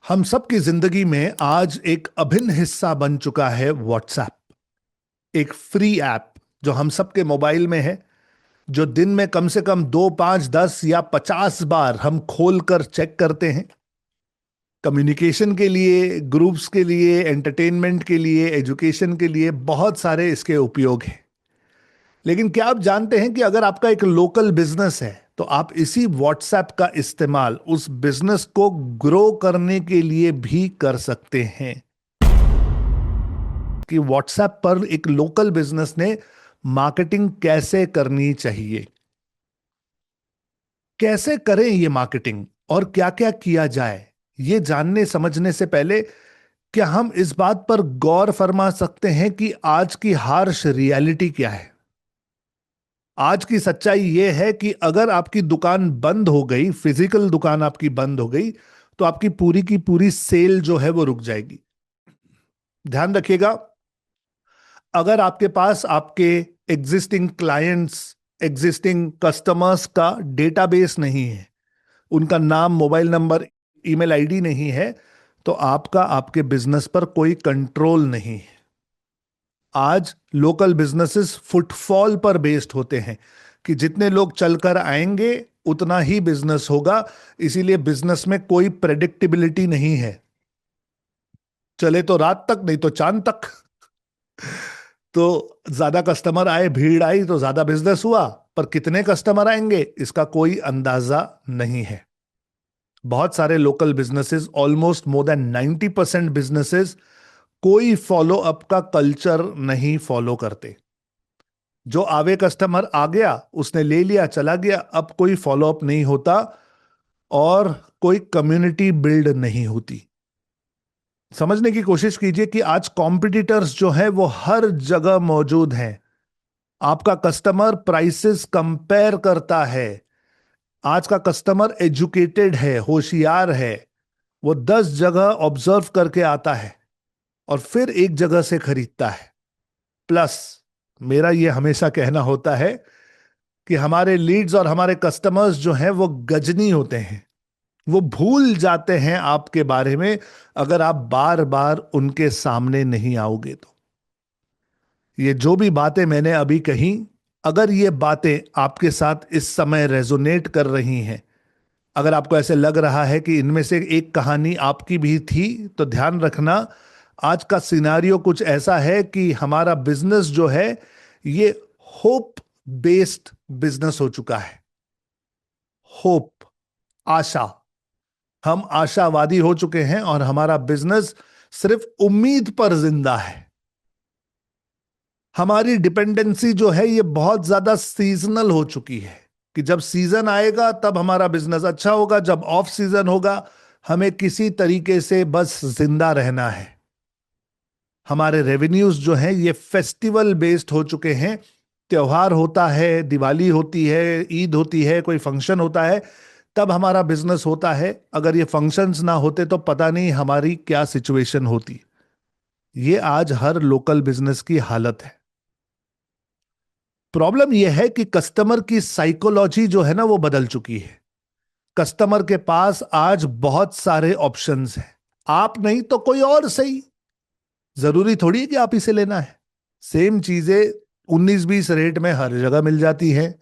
हम सब की जिंदगी में आज एक अभिन्न हिस्सा बन चुका है व्हाट्सएप। एक फ्री ऐप जो हम सबके मोबाइल में है, जो दिन में कम से कम 2, 5, 10 या 50 बार हम खोल कर चेक करते हैं। कम्युनिकेशन के लिए, ग्रुप्स के लिए, एंटरटेनमेंट के लिए, एजुकेशन के लिए बहुत सारे इसके उपयोग हैं। लेकिन क्या आप जानते हैं कि अगर आपका एक लोकल बिजनेस है तो आप इसी व्हाट्सएप का इस्तेमाल उस बिजनेस को ग्रो करने के लिए भी कर सकते हैं। कि व्हाट्सएप पर एक लोकल बिजनेस ने मार्केटिंग कैसे करनी चाहिए, कैसे करें ये मार्केटिंग और क्या क्या किया जाए, ये जानने समझने से पहले क्या हम इस बात पर गौर फरमा सकते हैं कि आज की हार्श रियलिटी क्या है। आज की सच्चाई यह है कि अगर आपकी दुकान बंद हो गई, फिजिकल दुकान आपकी बंद हो गई, तो आपकी पूरी की पूरी सेल जो है वो रुक जाएगी। ध्यान रखिएगा, अगर आपके पास आपके एग्जिस्टिंग क्लाइंट्स, एग्जिस्टिंग कस्टमर्स का डेटाबेस नहीं है, उनका नाम, मोबाइल नंबर, ईमेल आईडी नहीं है, तो आपका आपके बिजनेस पर कोई कंट्रोल नहीं है। आज लोकल बिजनेसेस फुटफॉल पर बेस्ड होते हैं कि जितने लोग चलकर आएंगे उतना ही बिजनेस होगा। इसीलिए बिजनेस में कोई प्रेडिक्टेबिलिटी नहीं है। चले तो रात तक, नहीं तो चांद तक। तो ज्यादा कस्टमर आए, भीड़ आई तो ज्यादा बिजनेस हुआ, पर कितने कस्टमर आएंगे इसका कोई अंदाजा नहीं है। बहुत सारे local businesses, almost more than 90% businesses कोई फॉलो अप का कल्चर नहीं फॉलो करते। जो आवे कस्टमर आ गया, उसने ले लिया, चला गया, अब कोई फॉलो अप नहीं होता और कोई कम्युनिटी बिल्ड नहीं होती। समझने की कोशिश कीजिए कि आज कॉम्पिटिटर्स जो है वो हर जगह मौजूद हैं। आपका कस्टमर प्राइसेस कंपेयर करता है। आज का कस्टमर एजुकेटेड है, होशियार है। वो 10 जगह ऑब्जर्व करके आता है और फिर एक जगह से खरीदता है। प्लस मेरा ये हमेशा कहना होता है कि हमारे लीड्स और हमारे कस्टमर्स जो हैं वो गजनी होते हैं। वो भूल जाते हैं आपके बारे में अगर आप बार बार उनके सामने नहीं आओगे तो। ये जो भी बातें मैंने अभी कही, अगर ये बातें आपके साथ इस समय रेजोनेट कर रही हैं, अगर आपको ऐसे लग रहा है कि इनमें से एक कहानी आपकी भी थी, तो ध्यान रखना, आज का सिनारियो कुछ ऐसा है कि हमारा बिजनेस जो है ये होप बेस्ड बिजनेस हो चुका है। होप, आशा। हम आशावादी हो चुके हैं और हमारा बिजनेस सिर्फ उम्मीद पर जिंदा है। हमारी डिपेंडेंसी जो है ये बहुत ज्यादा सीजनल हो चुकी है कि जब सीजन आएगा तब हमारा बिजनेस अच्छा होगा, जब ऑफ सीजन होगा हमें किसी तरीके से बस जिंदा रहना है। हमारे रेवेन्यूज जो हैं ये फेस्टिवल बेस्ड हो चुके हैं। त्योहार होता है, दिवाली होती है, ईद होती है, कोई फंक्शन होता है, तब हमारा बिजनेस होता है। अगर ये फंक्शंस ना होते तो पता नहीं हमारी क्या सिचुएशन होती। ये आज हर लोकल बिजनेस की हालत है। प्रॉब्लम यह है कि कस्टमर की साइकोलॉजी जो है ना वो बदल चुकी है। कस्टमर के पास आज बहुत सारे ऑप्शंस हैं। आप नहीं तो कोई और सही, जरूरी थोड़ी है कि आप इसे लेना है। सेम चीजें 19-20 रेट में हर जगह मिल जाती हैं।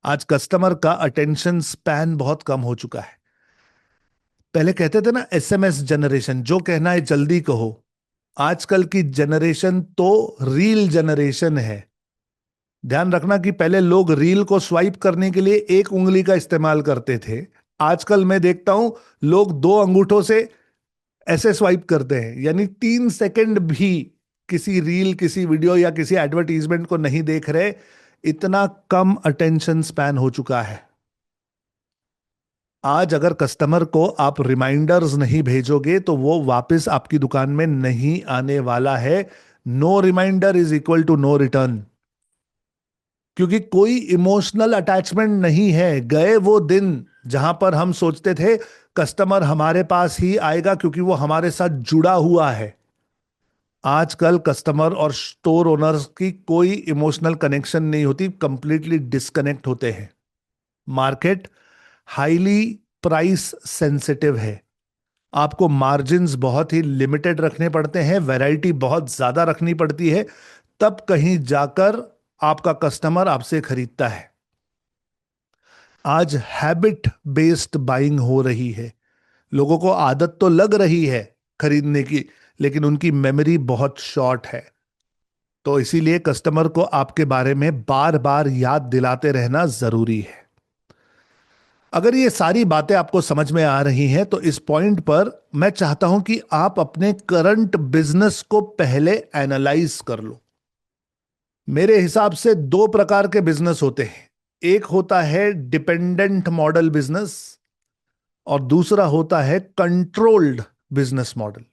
आज कस्टमर का अटेंशन स्पैन बहुत कम हो चुका है। पहले कहते थे ना एसएमएस जनरेशन, जो कहना है जल्दी कहो। आजकल की जनरेशन तो रील जनरेशन है। ध्यान रखना कि पहले लोग रील को स्वाइप करने के लिए एक उंगली का इस्तेमाल करते थे। आजकल मैं देखता हूं लोग दो अंगूठों से ऐसे स्वाइप करते हैं, यानी 3 सेकंड भी किसी रील, किसी वीडियो या किसी एडवर्टीजमेंट को नहीं देख रहे। इतना कम अटेंशन स्पैन हो चुका है। आज अगर कस्टमर को आप रिमाइंडर्स नहीं भेजोगे तो वो वापस आपकी दुकान में नहीं आने वाला है। No reminder is equal to no return. क्योंकि कोई इमोशनल अटैचमेंट नहीं है। गए वो दिन जहां पर हम सोचते थे कस्टमर हमारे पास ही आएगा क्योंकि वो हमारे साथ जुड़ा हुआ है। आजकल कस्टमर और स्टोर ओनर्स की कोई इमोशनल कनेक्शन नहीं होती, कंप्लीटली डिस्कनेक्ट होते हैं। मार्केट हाईली प्राइस सेंसिटिव है। आपको मार्जिन्स बहुत ही लिमिटेड रखने पड़ते हैं, वैरायटी बहुत ज्यादा रखनी पड़ती है, तब कहीं जाकर आपका कस्टमर आपसे खरीदता है। आज हैबिट बेस्ड बाइंग हो रही है। लोगों को आदत तो लग रही है खरीदने की, लेकिन उनकी मेमोरी बहुत शॉर्ट है। तो इसीलिए कस्टमर को आपके बारे में बार बार याद दिलाते रहना जरूरी है। अगर ये सारी बातें आपको समझ में आ रही हैं तो इस पॉइंट पर मैं चाहता हूं कि आप अपने करंट बिजनेस को पहले एनालाइज कर लो। मेरे हिसाब से दो प्रकार के बिजनेस होते हैं। एक होता है डिपेंडेंट मॉडल बिजनेस और दूसरा होता है कंट्रोल्ड बिजनेस मॉडल।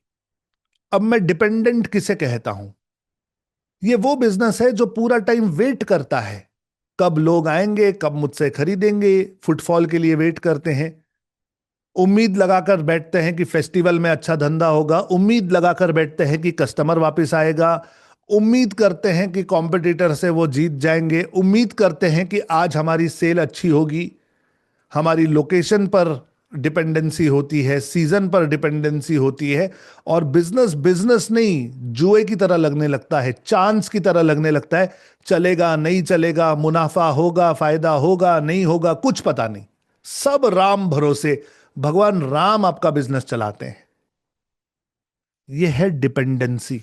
अब मैं डिपेंडेंट किसे कहता हूं? ये वो बिजनेस है जो पूरा टाइम वेट करता है, कब लोग आएंगे, कब मुझसे खरीदेंगे, फुटफॉल के लिए वेट करते हैं, उम्मीद लगाकर बैठते हैं कि फेस्टिवल में अच्छा धंधा होगा, उम्मीद लगाकर बैठते हैं कि कस्टमर वापस आएगा, उम्मीद करते हैं कि कॉम्पिटिटर से वो जीत जाएंगे, उम्मीद करते हैं कि आज हमारी सेल अच्छी होगी। हमारी लोकेशन पर डिपेंडेंसी होती है, सीजन पर डिपेंडेंसी होती है, और बिजनेस बिजनेस नहीं, जुए की तरह लगने लगता है, चांस की तरह लगने लगता है। चलेगा नहीं चलेगा, मुनाफा होगा फायदा होगा नहीं होगा, कुछ पता नहीं। सब राम भरोसे, भगवान राम आपका बिजनेस चलाते हैं। यह है डिपेंडेंसी।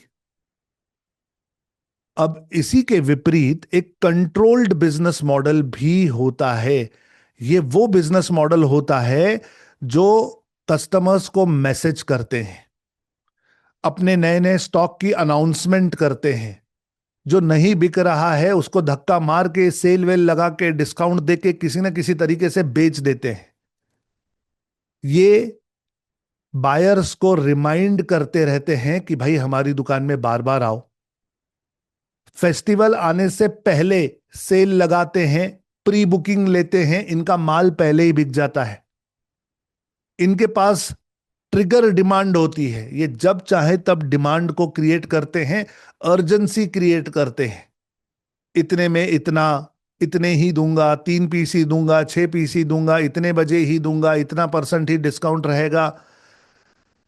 अब इसी के विपरीत एक कंट्रोल्ड बिजनेस मॉडल भी होता है। ये वो बिजनेस मॉडल होता है जो कस्टमर्स को मैसेज करते हैं, अपने नए नए स्टॉक की अनाउंसमेंट करते हैं, जो नहीं बिक रहा है उसको धक्का मार के, सेल वेल लगा के, डिस्काउंट दे के किसी ना किसी तरीके से बेच देते हैं। ये बायर्स को रिमाइंड करते रहते हैं कि भाई हमारी दुकान में बार बार आओ। फेस्टिवल आने से पहले सेल लगाते हैं, प्री बुकिंग लेते हैं, इनका माल पहले ही बिक जाता है। इनके पास ट्रिगर डिमांड होती है, ये जब चाहे तब डिमांड को क्रिएट करते हैं, अर्जेंसी क्रिएट करते हैं। इतने में इतना, इतने ही दूंगा, 3 पीस ही दूंगा, 6 पीस ही दूंगा, इतने बजे ही दूंगा, इतना % ही डिस्काउंट रहेगा।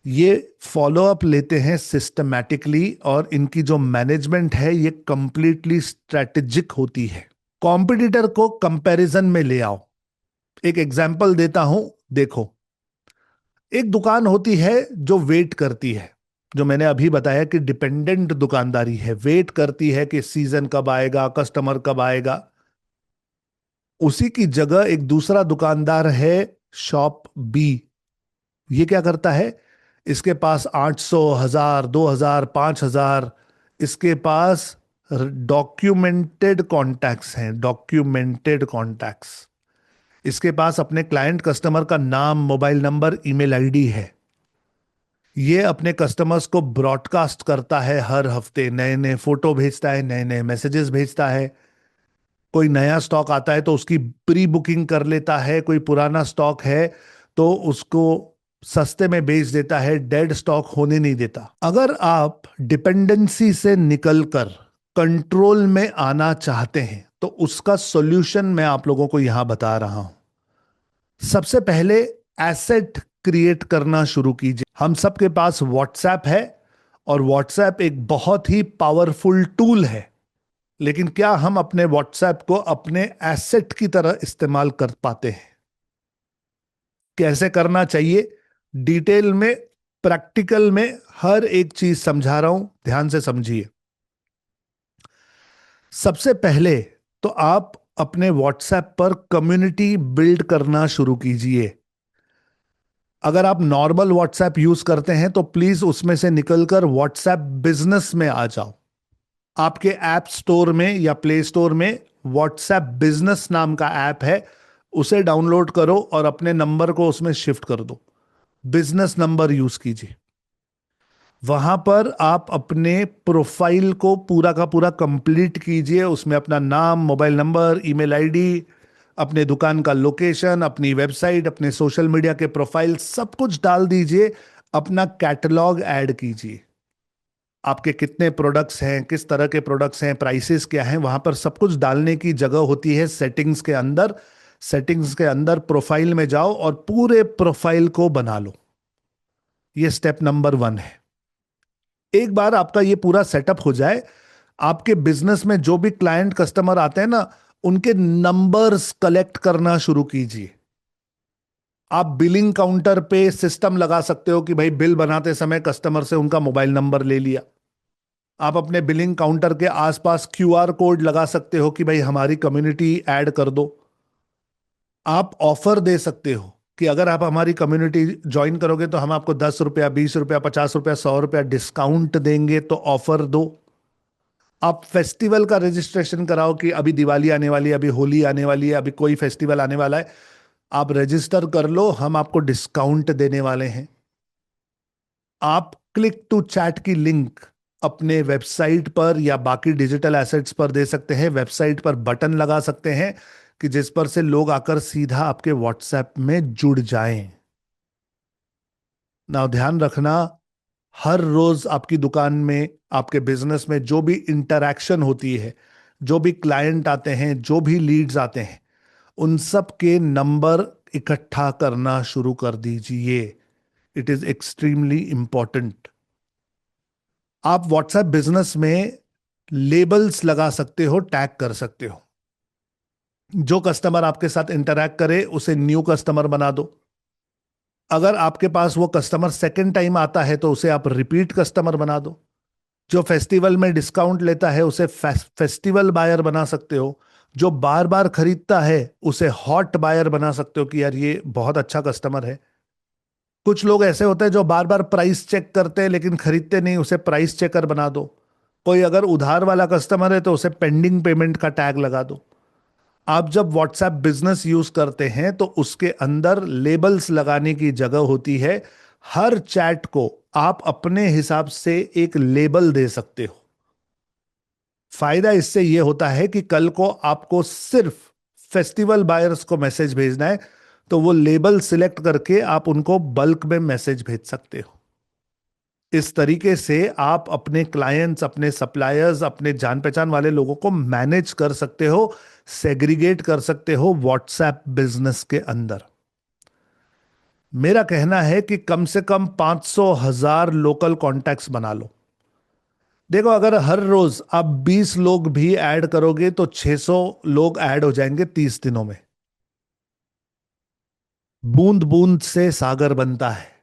ये फॉलो अप लेते हैं सिस्टमैटिकली, और इनकी जो मैनेजमेंट है ये कंप्लीटली स्ट्रेटेजिक होती है। कॉम्पिटिटर को कंपैरिजन में ले आओ। एक एग्जांपल देता हूं, देखो। एक दुकान होती है जो वेट करती है, जो मैंने अभी बताया कि डिपेंडेंट दुकानदारी है, वेट करती है कि सीजन कब आएगा, कस्टमर कब आएगा। उसी की जगह एक दूसरा दुकानदार है, शॉप बी। ये क्या करता है? इसके पास 800, 1000, 2000, 5000, इसके पास डॉक्यूमेंटेड कॉन्टैक्ट्स हैं, डॉक्यूमेंटेड कॉन्टैक्ट्स। इसके पास अपने क्लाइंट कस्टमर का नाम, मोबाइल नंबर, ईमेल आईडी है। ये अपने कस्टमर्स को ब्रॉडकास्ट करता है, हर हफ्ते नए नए फोटो भेजता है, नए नए मैसेजेस भेजता है। कोई नया स्टॉक आता है तो उसकी प्री बुकिंग कर लेता है, कोई पुराना स्टॉक है तो उसको सस्ते में बेच देता है, डेड स्टॉक होने नहीं देता। अगर आप डिपेंडेंसी से निकलकर कंट्रोल में आना चाहते हैं तो उसका सॉल्यूशन मैं आप लोगों को यहां बता रहा हूं। सबसे पहले एसेट क्रिएट करना शुरू कीजिए। हम सबके पास व्हाट्सएप है, और व्हाट्सएप एक बहुत ही पावरफुल टूल है, लेकिन क्या हम अपने व्हाट्सएप को अपने एसेट की तरह इस्तेमाल कर पाते हैं? कैसे करना चाहिए, डिटेल में, प्रैक्टिकल में हर एक चीज समझा रहा हूं, ध्यान से समझिए। सबसे पहले तो आप अपने व्हाट्सएप पर कम्युनिटी बिल्ड करना शुरू कीजिए। अगर आप नॉर्मल व्हाट्सएप यूज करते हैं तो प्लीज उसमें से निकलकर व्हाट्सएप बिजनेस में आ जाओ। आपके ऐप स्टोर में या प्ले स्टोर में व्हाट्सएप बिजनेस नाम का ऐप है, उसे डाउनलोड करो और अपने नंबर को उसमें शिफ्ट कर दो। बिजनेस नंबर यूज कीजिए। वहां पर आप अपने प्रोफाइल को पूरा का पूरा कंप्लीट कीजिए। उसमें अपना नाम, मोबाइल नंबर, ईमेल आईडी, अपने दुकान का लोकेशन, अपनी वेबसाइट, अपने सोशल मीडिया के प्रोफाइल, सब कुछ डाल दीजिए। अपना कैटलॉग ऐड कीजिए। आपके कितने प्रोडक्ट्स हैं, किस तरह के प्रोडक्ट्स हैं, प्राइसेस क्या हैं, वहां पर सब कुछ डालने की जगह होती है सेटिंग्स के अंदर। सेटिंग्स के अंदर प्रोफाइल में जाओ और पूरे प्रोफाइल को बना लो। ये स्टेप नंबर 1 है। एक बार आपका ये पूरा सेटअप हो जाए, आपके बिजनेस में जो भी क्लाइंट कस्टमर आते हैं ना, उनके नंबर्स कलेक्ट करना शुरू कीजिए। आप बिलिंग काउंटर पे सिस्टम लगा सकते हो कि भाई बिल बनाते समय कस्टमर से उनका मोबाइल नंबर ले लिया। आप अपने बिलिंग काउंटर के आसपास क्यूआर कोड लगा सकते हो कि भाई हमारी कम्युनिटी ऐड कर दो। आप ऑफर दे सकते हो कि अगर आप हमारी कम्युनिटी ज्वाइन करोगे तो हम आपको 10 रुपया, 20 रुपया, 50 रुपया, 100 रुपया डिस्काउंट देंगे, तो ऑफर दो। आप फेस्टिवल का रजिस्ट्रेशन कराओ कि अभी दिवाली आने वाली है, अभी होली आने वाली है, अभी कोई फेस्टिवल आने वाला है, आप रजिस्टर कर लो, हम आपको डिस्काउंट देने वाले हैं। आप क्लिक टू चैट की लिंक अपने वेबसाइट पर या बाकी डिजिटल एसेट्स पर दे सकते हैं। वेबसाइट पर बटन लगा सकते हैं कि जिस पर से लोग आकर सीधा आपके व्हाट्सएप में जुड़ जाएं। ना ध्यान रखना, हर रोज आपकी दुकान में, आपके बिजनेस में जो भी इंटरैक्शन होती है, जो भी क्लाइंट आते हैं, जो भी लीड्स आते हैं, उन सब के नंबर इकट्ठा करना शुरू कर दीजिए। It is extremely important. आप व्हाट्सएप बिजनेस में लेबल्स लगा सकते हो, टैग कर सकते हो। जो कस्टमर आपके साथ इंटरैक्ट करे उसे न्यू कस्टमर बना दो। अगर आपके पास वो कस्टमर सेकंड टाइम आता है तो उसे आप रिपीट कस्टमर बना दो। जो फेस्टिवल में डिस्काउंट लेता है उसे फेस्टिवल बायर बना सकते हो। जो बार बार खरीदता है उसे हॉट बायर बना सकते हो कि यार ये बहुत अच्छा कस्टमर है। कुछ लोग ऐसे होते हैं जो बार बार प्राइस चेक करते हैं लेकिन खरीदते नहीं, उसे प्राइस चेकर बना दो। कोई अगर उधार वाला कस्टमर है तो उसे पेंडिंग पेमेंट का टैग लगा दो। आप जब व्हाट्सएप बिजनेस यूज करते हैं तो उसके अंदर लेबल्स लगाने की जगह होती है। हर चैट को आप अपने हिसाब से एक लेबल दे सकते हो। फायदा इससे यह होता है कि कल को आपको सिर्फ फेस्टिवल बायर्स को मैसेज भेजना है तो वो लेबल सिलेक्ट करके आप उनको बल्क में मैसेज भेज सकते हो। इस तरीके से आप अपने क्लाइंट्स, अपने सप्लायर्स, अपने जान पहचान वाले लोगों को मैनेज कर सकते हो, सेग्रीगेट कर सकते हो व्हाट्सएप बिजनेस के अंदर। मेरा कहना है कि कम से कम 500,000 लोकल कॉन्टैक्ट्स बना लो। देखो, अगर हर रोज आप 20 लोग भी ऐड करोगे तो 600 लोग ऐड हो जाएंगे 30 दिनों में। बूंद बूंद से सागर बनता है।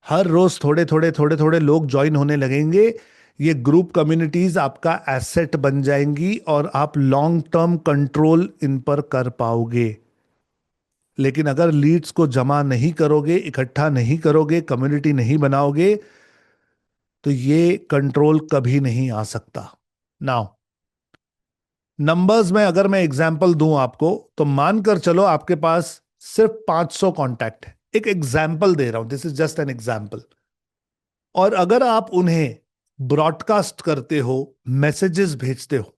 हर रोज थोड़े थोड़े थोड़े थोड़े लोग ज्वाइन होने लगेंगे। ये ग्रुप कम्युनिटीज आपका एसेट बन जाएंगी और आप लॉन्ग टर्म कंट्रोल इन पर कर पाओगे। लेकिन अगर लीड्स को जमा नहीं करोगे, इकट्ठा नहीं करोगे, कम्युनिटी नहीं बनाओगे, तो ये कंट्रोल कभी नहीं आ सकता। नाउ, नंबर्स में अगर मैं एग्जांपल दूं आपको, तो मानकर चलो आपके पास सिर्फ 500 कांटेक्ट है। एक एग्जांपल दे रहा हूं, this is just an example. और अगर आप उन्हें ब्रॉडकास्ट करते हो, मैसेजेस भेजते हो,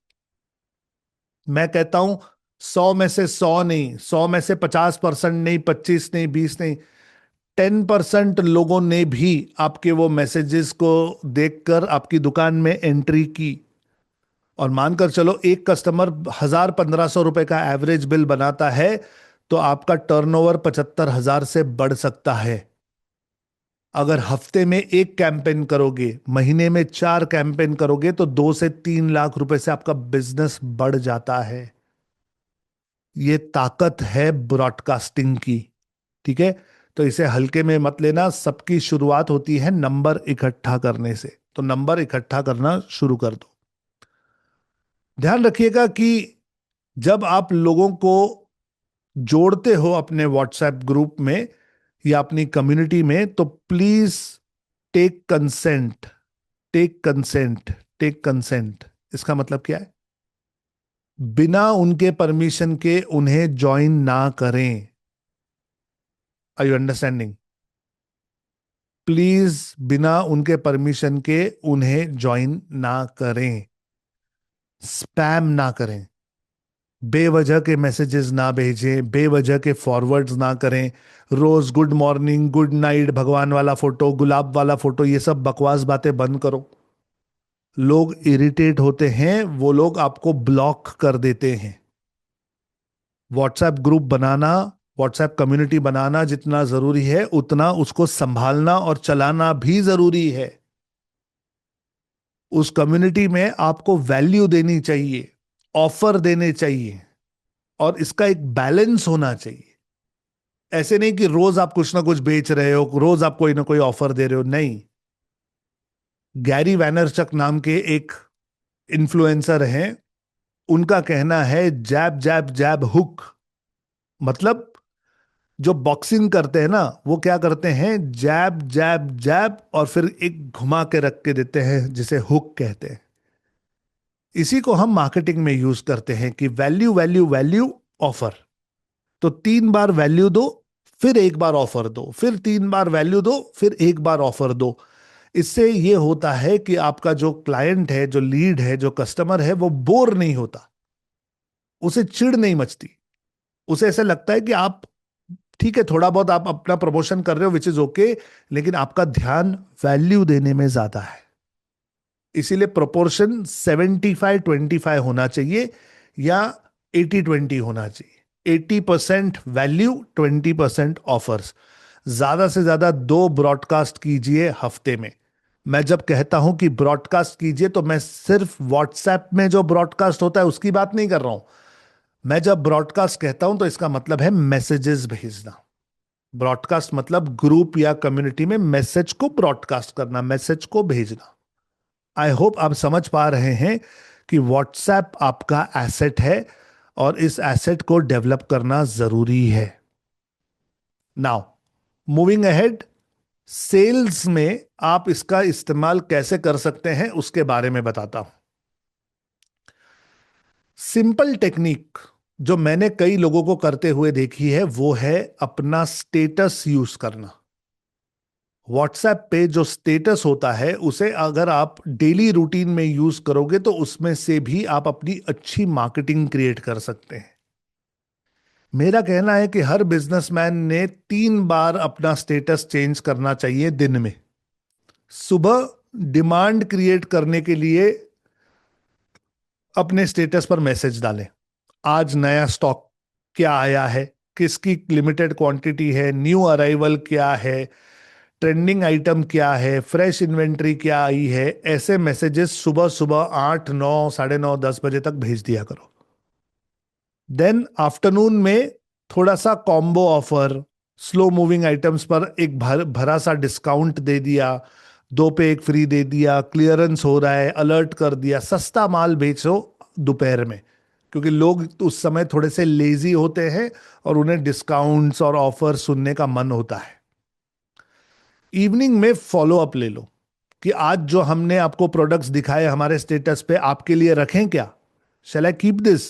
मैं कहता हूं 100 में से 100 नहीं, 100 में से 50% नहीं, 25 नहीं, 20 नहीं, 10% लोगों ने भी आपके वो मैसेजेस को देखकर आपकी दुकान में एंट्री की। और मानकर चलो एक कस्टमर 1,000-1,500 रुपए का एवरेज बिल बनाता है, तो आपका टर्नओवर 75,000 से बढ़ सकता है। अगर हफ्ते में एक कैंपेन करोगे, महीने में 4 कैंपेन करोगे, तो 2 से 3 लाख रुपए से आपका बिजनेस बढ़ जाता है। ये ताकत है ब्रॉडकास्टिंग की। ठीक है, तो इसे हल्के में मत लेना। सबकी शुरुआत होती है नंबर इकट्ठा करने से, तो नंबर इकट्ठा करना शुरू कर दो। ध्यान रखिएगा कि जब आप लोगों को जोड़ते हो अपने व्हाट्सएप ग्रुप में या अपनी कम्युनिटी में, तो please take consent. Take consent. Take consent इसका मतलब क्या है? बिना उनके परमिशन के उन्हें ज्वाइन ना करें। Are you understanding? प्लीज बिना उनके परमिशन के उन्हें ज्वाइन ना करें। स्पैम ना करें, बेवजह के मैसेजेस ना भेजें, बेवजह के फॉरवर्ड्स ना करें। रोज गुड मॉर्निंग, गुड नाइट, भगवान वाला फोटो, गुलाब वाला फोटो, ये सब बकवास बातें बंद करो। लोग इरिटेट होते हैं, वो लोग आपको ब्लॉक कर देते हैं। व्हाट्सएप ग्रुप बनाना, व्हाट्सएप कम्युनिटी बनाना जितना जरूरी है उतना उसको संभालना और चलाना भी जरूरी है। उस कम्युनिटी में आपको वैल्यू देनी चाहिए, ऑफर देने चाहिए, और इसका एक बैलेंस होना चाहिए। ऐसे नहीं कि रोज आप कुछ ना कुछ बेच रहे हो, रोज आप कोई ना कोई ऑफर दे रहे हो, नहीं। गैरी वैनरचक नाम के एक इन्फ्लुएंसर हैं, उनका कहना है जैब जैब जैब हुक। मतलब जो बॉक्सिंग करते हैं ना, वो क्या करते हैं, जैब जैब जैब और फिर एक घुमा के रख के देते हैं जिसे हुक कहते हैं। इसी को हम मार्केटिंग में यूज करते हैं कि वैल्यू वैल्यू वैल्यू, ऑफर। तो 3 बार वैल्यू दो, फिर एक बार ऑफर दो, फिर 3 बार वैल्यू दो, फिर एक बार ऑफर दो। इससे ये होता है कि आपका जो क्लाइंट है, जो लीड है, जो कस्टमर है, वो बोर नहीं होता, उसे चिढ़ नहीं मचती। उसे ऐसा लगता है कि आप, ठीक है थोड़ा बहुत आप अपना प्रमोशन कर रहे हो विच इज ओके, लेकिन आपका ध्यान वैल्यू देने में ज्यादा है। इसीलिए प्रोपोर्शन 75-25 होना चाहिए, या 80-20 होना चाहिए। 80% वैल्यू, 20% ऑफर्स। ज्यादा से ज्यादा 2 ब्रॉडकास्ट कीजिए हफ्ते में। मैं जब कहता हूं कि ब्रॉडकास्ट कीजिए, तो मैं सिर्फ व्हाट्सएप में जो ब्रॉडकास्ट होता है उसकी बात नहीं कर रहा हूं। मैं जब ब्रॉडकास्ट कहता हूं तो इसका मतलब है मैसेजेस भेजना। ब्रॉडकास्ट मतलब ग्रुप या कम्युनिटी में मैसेज को ब्रॉडकास्ट करना, मैसेज को भेजना। आई होप आप समझ पा रहे हैं कि व्हाट्सएप आपका एसेट है और इस एसेट को डेवलप करना जरूरी है। नाउ मूविंग अहेड, सेल्स में आप इसका इस्तेमाल कैसे कर सकते हैं उसके बारे में बताता हूं। सिंपल टेक्निक जो मैंने कई लोगों को करते हुए देखी है, वो है अपना स्टेटस यूज करना। व्हाट्सएप पे जो स्टेटस होता है उसे अगर आप डेली रूटीन में यूज करोगे तो उसमें से भी आप अपनी अच्छी मार्केटिंग क्रिएट कर सकते हैं। मेरा कहना है कि हर बिजनेसमैन ने 3 बार अपना स्टेटस चेंज करना चाहिए दिन में। सुबह डिमांड क्रिएट करने के लिए अपने स्टेटस पर मैसेज डालें, आज नया स्टॉक क्या आया है, किसकी लिमिटेड क्वांटिटी है, न्यू अराइवल क्या है, ट्रेंडिंग आइटम क्या है, फ्रेश इन्वेंट्री क्या आई है। ऐसे मैसेजेस सुबह सुबह 8, 9, 9:30, 10 बजे तक भेज दिया करो। देन आफ्टरनून में थोड़ा सा combo offer, slow moving items पर एक भरा सा डिस्काउंट दे दिया, 2 पे 1 फ्री दे दिया, क्लियरेंस हो रहा है अलर्ट कर दिया, सस्ता माल बेचो दोपहर में। क्योंकि लोग उस समय थोड़े से लेजी होते हैं और उन्हें डिस्काउंट्स और ऑफर सुनने का मन होता है। इवनिंग में फॉलो अप ले लो कि आज जो हमने आपको प्रोडक्ट्स दिखाए हमारे स्टेटस पे, आपके लिए रखें क्या, shall I keep this,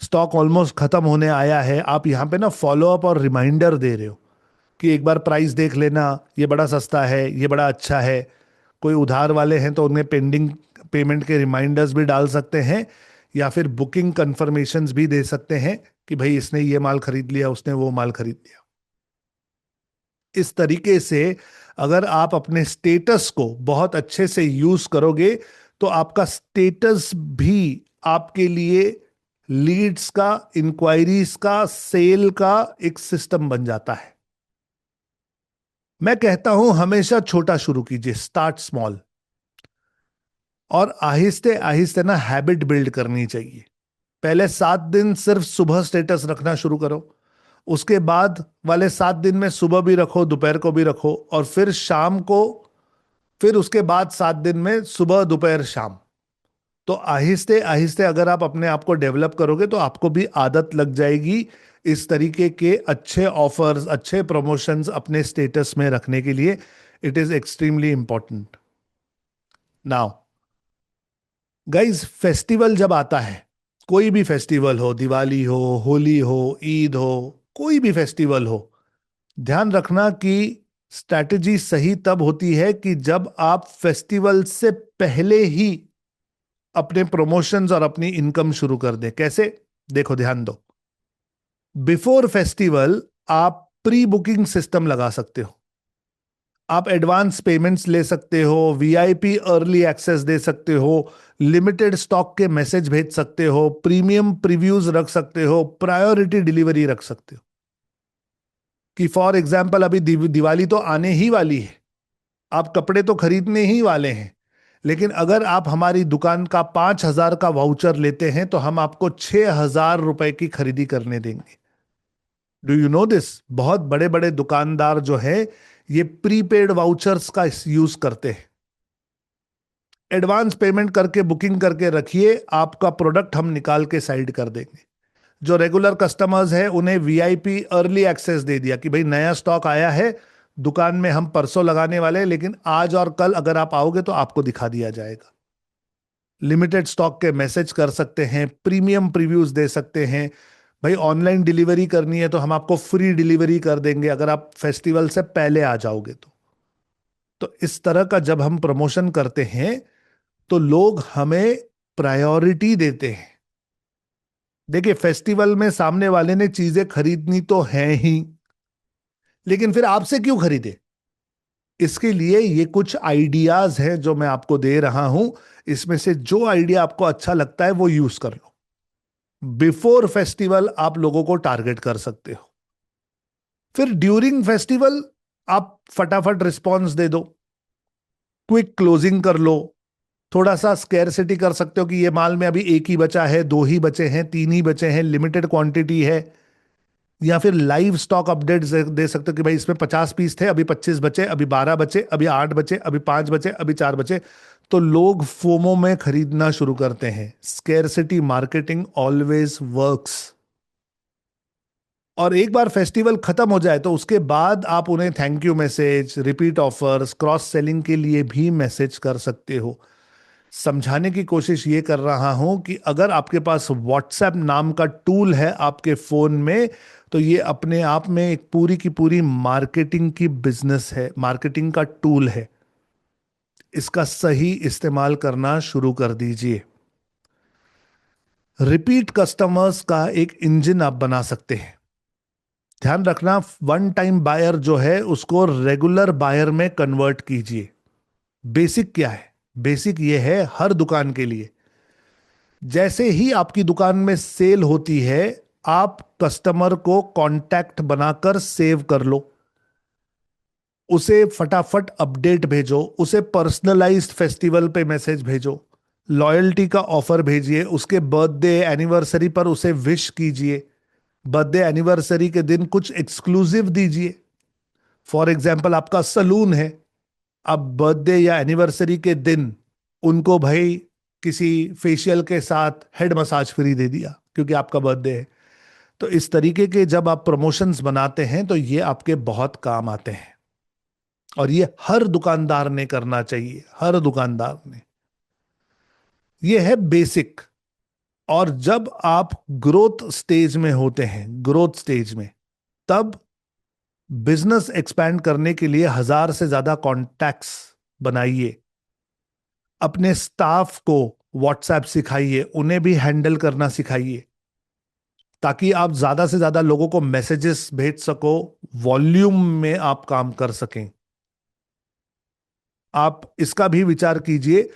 stock almost खत्म होने आया है। आप यहां पे ना फॉलो अप और रिमाइंडर दे रहे हो कि एक बार प्राइस देख लेना, ये बड़ा सस्ता है, ये बड़ा अच्छा है। कोई उधार वाले हैं तो उन्हें पेंडिंग पेमेंट के रिमाइंडर्स भी डाल सकते हैं, या फिर बुकिंग कंफर्मेशंस भी दे सकते हैं कि भाई इसने ये माल खरीद लिया, उसने वो माल खरीद लिया। इस तरीके से अगर आप अपने स्टेटस को बहुत अच्छे से यूज करोगे तो आपका स्टेटस भी आपके लिए लीड्स का, इंक्वायरीज का, सेल का एक सिस्टम बन जाता है। मैं कहता हूं हमेशा छोटा शुरू कीजिए, स्टार्ट स्मॉल, और आहिस्ते आहिस्ते ना हैबिट बिल्ड करनी चाहिए। पहले 7 दिन सिर्फ सुबह स्टेटस रखना शुरू करो, उसके बाद वाले 7 दिन में सुबह भी रखो, दोपहर को भी रखो, और फिर शाम को, फिर उसके बाद 7 दिन में सुबह दोपहर शाम। तो आहिस्ते आहिस्ते अगर आप अपने आप को डेवलप करोगे तो आपको भी आदत लग जाएगी इस तरीके के अच्छे ऑफर्स, अच्छे प्रमोशंस अपने स्टेटस में रखने के लिए। It is extremely important. Now guys, festival जब आता है, कोई भी फेस्टिवल हो, दिवाली हो, होली हो, ईद हो, कोई भी फेस्टिवल हो, ध्यान रखना कि स्ट्रैटेजी सही तब होती है कि जब आप फेस्टिवल से पहले ही अपने प्रमोशंस और अपनी इनकम शुरू कर दें। कैसे? देखो, ध्यान दो। बिफोर फेस्टिवल आप प्री बुकिंग सिस्टम लगा सकते हो। आप एडवांस पेमेंट्स ले सकते हो, वीआईपी अर्ली एक्सेस दे सकते हो, लिमिटेड स्टॉक के मैसेज भेज सकते हो, प्रीमियम प्रीव्यूज रख सकते हो, प्रायोरिटी डिलीवरी रख सकते हो। कि फॉर एग्जाम्पल अभी दिवाली तो आने ही वाली है, आप कपड़े तो खरीदने ही वाले हैं, लेकिन अगर आप हमारी दुकान का 5,000 का वाउचर लेते हैं तो हम आपको 6,000 रुपए की खरीदी करने देंगे। Do you know this? बहुत बड़े बड़े दुकानदार जो है ये प्रीपेड वाउचर्स का यूज करते हैं। एडवांस पेमेंट करके बुकिंग करके रखिए, आपका प्रोडक्ट हम निकाल के साइड कर देंगे। जो रेगुलर कस्टमर्स है उन्हें वीआईपी अर्ली एक्सेस दे दिया कि भाई नया स्टॉक आया है, दुकान में हम परसों लगाने वाले हैं, लेकिन आज और कल अगर आप आओगे तो आपको दिखा दिया जाएगा। लिमिटेड स्टॉक के मैसेज कर सकते हैं, प्रीमियम प्रीव्यूज दे सकते हैं। भाई ऑनलाइन डिलीवरी करनी है तो हम आपको फ्री डिलीवरी कर देंगे अगर आप फेस्टिवल से पहले आ जाओगे तो इस तरह का जब हम प्रमोशन करते हैं तो लोग हमें प्रायोरिटी देते हैं। देखिए, फेस्टिवल में सामने वाले ने चीजें खरीदनी तो है ही, लेकिन फिर आपसे क्यों खरीदे? इसके लिए ये कुछ आइडियाज हैं जो मैं आपको दे रहा हूं। इसमें से जो आइडिया आपको अच्छा लगता है वो यूज कर लो। बिफोर फेस्टिवल आप लोगों को टारगेट कर सकते हो, फिर ड्यूरिंग फेस्टिवल आप फटाफट रिस्पॉन्स दे दो, क्विक क्लोजिंग कर लो। थोड़ा सा स्केर्सिटी कर सकते हो कि ये माल में अभी एक ही बचा है, दो ही बचे हैं, तीन ही बचे हैं, लिमिटेड क्वांटिटी है। या फिर लाइव स्टॉक अपडेट दे सकते हो कि भाई इसमें 50 पीस थे, अभी 25 बचे, अभी 12 बचे, अभी 8 बचे, अभी 5 बचे, अभी 4 बचे। तो लोग फोमो में खरीदना शुरू करते हैं। Scarcity marketing always works. और एक बार फेस्टिवल खत्म हो जाए तो उसके बाद आप उन्हें thank you message, repeat offers, cross selling के लिए भी मैसेज कर सकते हो। समझाने की कोशिश ये कर रहा हूं कि अगर आपके पास व्हाट्सएप नाम का टूल है आपके फोन में, तो ये अपने आप में एक पूरी की पूरी मार्केटिंग की बिजनेस है, मार्केटिंग का टूल है। इसका सही इस्तेमाल करना शुरू कर दीजिए। रिपीट कस्टमर्स का एक इंजन आप बना सकते हैं। ध्यान रखना, वन टाइम बायर जो है उसको रेगुलर बायर में कन्वर्ट कीजिए। बेसिक क्या है? बेसिक ये है हर दुकान के लिए, जैसे ही आपकी दुकान में सेल होती है आप कस्टमर को कांटेक्ट बनाकर सेव कर लो, उसे फटाफट अपडेट भेजो, उसे पर्सनलाइज्ड फेस्टिवल पे मैसेज भेजो, लॉयल्टी का ऑफर भेजिए, उसके बर्थडे एनिवर्सरी पर उसे विश कीजिए, बर्थडे एनिवर्सरी के दिन कुछ एक्सक्लूसिव दीजिए। फॉर एग्जाम्पल आपका सलून है, अब बर्थडे या एनिवर्सरी के दिन उनको भाई किसी फेशियल के साथ हेड मसाज फ्री दे दिया क्योंकि आपका बर्थडे है। तो इस तरीके के जब आप प्रमोशंस बनाते हैं तो ये आपके बहुत काम आते हैं, और ये हर दुकानदार ने करना चाहिए, हर दुकानदार ने। ये है बेसिक। और जब आप ग्रोथ स्टेज में होते हैं, ग्रोथ स्टेज में, तब बिजनेस एक्सपैंड करने के लिए 1,000 से ज्यादा कॉन्टैक्ट्स बनाइए। अपने स्टाफ को व्हाट्सएप सिखाइए, उन्हें भी हैंडल करना सिखाइए, ताकि आप ज्यादा से ज्यादा लोगों को मैसेजेस भेज सको, वॉल्यूम में आप काम कर सकें। आप इसका भी विचार कीजिए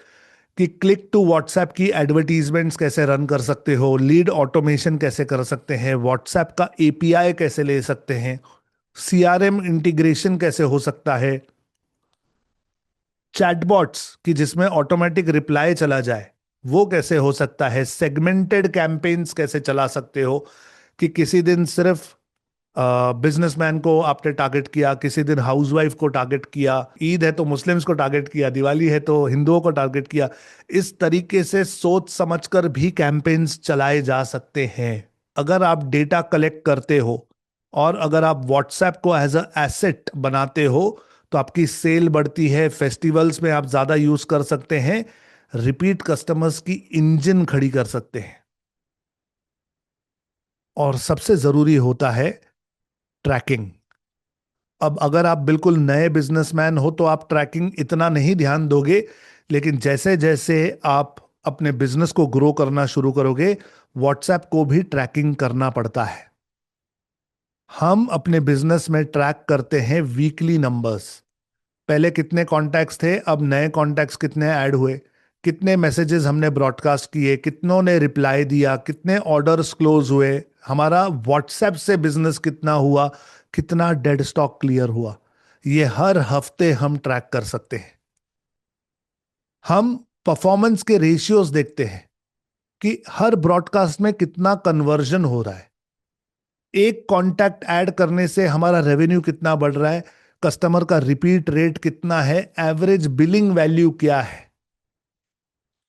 कि क्लिक टू व्हाट्सएप की एडवर्टीजमेंट्स कैसे रन कर सकते हो, लीड ऑटोमेशन कैसे कर सकते हैं, व्हाट्सएप का एपीआई कैसे ले सकते हैं, सीआरएम इंटीग्रेशन कैसे हो सकता है, चैटबॉट्स की जिसमें ऑटोमेटिक रिप्लाई चला जाए वो कैसे हो सकता है, सेगमेंटेड कैंपेन्स कैसे चला सकते हो कि किसी दिन सिर्फ बिजनेसमैन को आपने टारगेट किया, किसी दिन हाउसवाइफ को टारगेट किया, ईद है तो मुस्लिम्स को टारगेट किया, दिवाली है तो हिंदुओं को टारगेट किया। इस तरीके से सोच समझकर भी कैंपेन्स चलाए जा सकते हैं अगर आप डेटा कलेक्ट करते हो, और अगर आप व्हाट्सएप को एज अ एसेट बनाते हो तो आपकी सेल बढ़ती है, फेस्टिवल्स में आप ज्यादा यूज कर सकते हैं, रिपीट कस्टमर्स की इंजन खड़ी कर सकते हैं। और सबसे जरूरी होता है ट्रैकिंग। अब अगर आप बिल्कुल नए बिजनेसमैन हो तो आप ट्रैकिंग इतना नहीं ध्यान दोगे, लेकिन जैसे जैसे आप अपने बिजनेस को ग्रो करना शुरू करोगे व्हाट्सएप को भी ट्रैकिंग करना पड़ता है। हम अपने बिजनेस में ट्रैक करते हैं वीकली नंबर्स। पहले कितने कॉन्टैक्ट्स थे, अब नए कॉन्टैक्ट्स कितने ऐड हुए, कितने मैसेजेस हमने ब्रॉडकास्ट किए, कितनों ने रिप्लाई दिया, कितने ऑर्डर्स क्लोज हुए, हमारा व्हाट्सएप से बिजनेस कितना हुआ, कितना डेड स्टॉक क्लियर हुआ। ये हर हफ्ते हम ट्रैक कर सकते हैं। हम परफॉर्मेंस के रेशियोज देखते हैं कि हर ब्रॉडकास्ट में कितना कन्वर्जन हो रहा है, एक कॉन्टैक्ट ऐड करने से हमारा रेवेन्यू कितना बढ़ रहा है, कस्टमर का रिपीट रेट कितना है, एवरेज बिलिंग वैल्यू क्या है।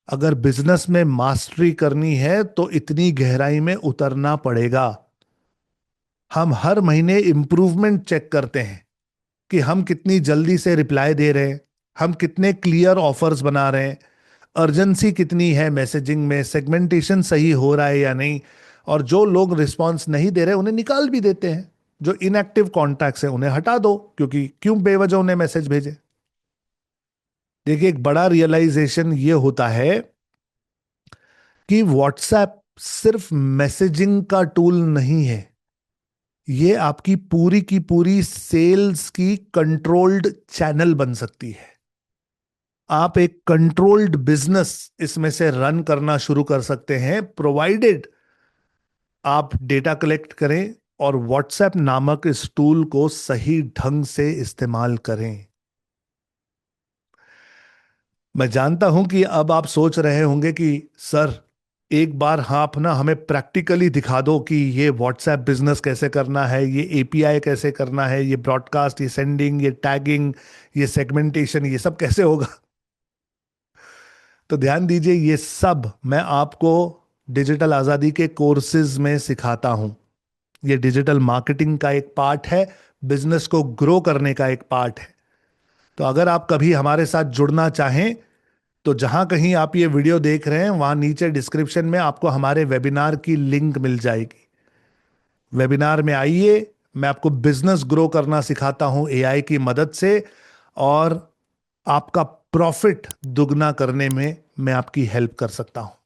अगर बिजनेस में मास्टरी करनी है तो इतनी गहराई में उतरना पड़ेगा। हम हर महीने इंप्रूवमेंट चेक करते हैं कि हम कितनी जल्दी से रिप्लाई दे रहे हैं, हम कितने क्लियर ऑफर्स बना रहे हैं, अर्जेंसी कितनी है मैसेजिंग में, सेगमेंटेशन सही हो रहा है या नहीं। और जो लोग रिस्पॉन्स नहीं दे रहे उन्हें निकाल भी देते हैं। जो इनएक्टिव कॉन्टैक्ट्स हैं उन्हें हटा दो, क्योंकि क्यों बेवजह उन्हें मैसेज भेजे। देखिए, एक बड़ा रियलाइजेशन ये होता है कि व्हाट्सएप सिर्फ मैसेजिंग का टूल नहीं है, ये आपकी पूरी की पूरी सेल्स की कंट्रोल्ड चैनल बन सकती है। आप एक कंट्रोल्ड बिजनेस इसमें से रन करना शुरू कर सकते हैं, प्रोवाइडेड आप डेटा कलेक्ट करें और व्हाट्सएप नामक इस टूल को सही ढंग से इस्तेमाल करें। मैं जानता हूं कि अब आप सोच रहे होंगे कि सर, एक बार आप ना हमें प्रैक्टिकली दिखा दो कि ये व्हाट्सएप बिजनेस कैसे करना है, ये एपीआई कैसे करना है, ये ब्रॉडकास्ट, ये सेंडिंग, ये टैगिंग, ये सेगमेंटेशन, ये सब कैसे होगा। तो ध्यान दीजिए, ये सब मैं आपको डिजिटल आजादी के कोर्सेज में सिखाता हूं। ये डिजिटल मार्केटिंग का एक पार्ट है, बिजनेस को ग्रो करने का एक पार्ट है। तो अगर आप कभी हमारे साथ जुड़ना चाहें तो जहां कहीं आप ये वीडियो देख रहे हैं वहां नीचे डिस्क्रिप्शन में आपको हमारे वेबिनार की लिंक मिल जाएगी। वेबिनार में आइए, मैं आपको बिजनेस ग्रो करना सिखाता हूं एआई की मदद से, और आपका प्रॉफिट दुगना करने में मैं आपकी हेल्प कर सकता हूं।